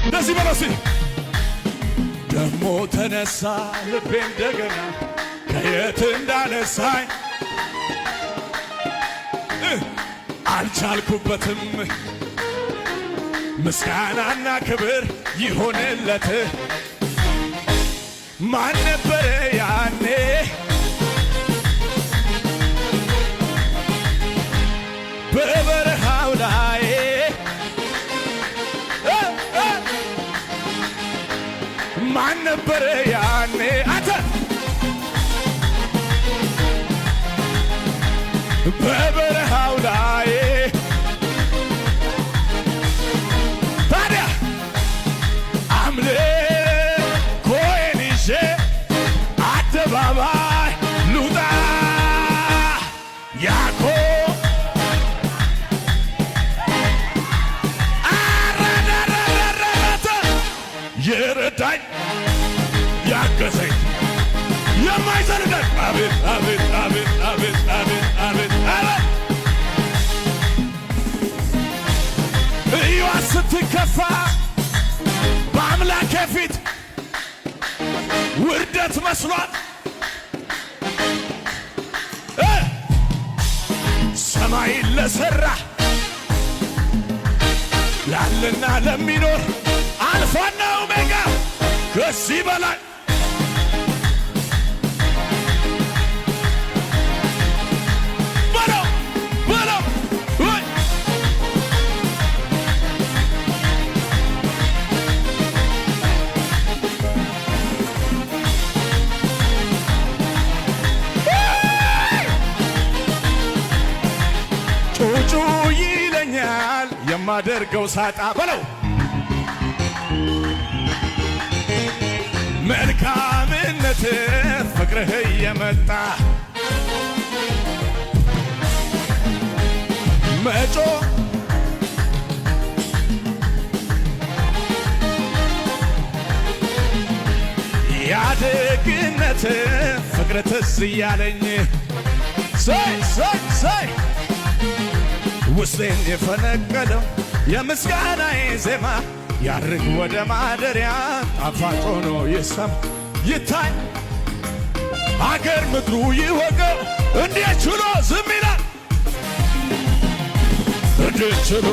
እንደዚህ በለሲ ደሞ ተነሳ ልቤ እንደገና ከየት እንዳነሳኝ አልቻልኩበትም። ምስጋናና ክብር ይሆንለት። ማን ነበረ ያኔ በበረሃው ላይ ማን ነበረ ያኔ አንተ በበረሃው ላይ ታዲያ አምልኮዬን ይዤ አደባባይ ልውጣ ያኮ የረዳኝ ያገዘኝ የማይዘልቀኝ አቤት አቤት አቤት አቤት አቤት አቤት አቤት እዩዋ ስትከፋ በአምላኬ ፊት ውርደት መስሏት ሰማይን ለሠራ ላለና ለሚኖር አልፋና ኦሜጋ ከዚህ በላይ በለው በለው ወይ ጩጩ ይለኛል የማደርገው ሳጣ በለው መልካምነት ፍቅርህ የመጣ መጮ ያደግነት ፍቅር ትዝ እያለኝ ሰይ ሰይ ሰይ ውስጤን የፈነቀለው የምስጋናዬ ዜማ ያርግ ወደ ማደሪያ ጣፋጭ ሆኖ ይሰማ ይታይ አገር ምድሩ ይወቀው። እንዴት ችሎ ዝም ይላል? እንዴት ችሎ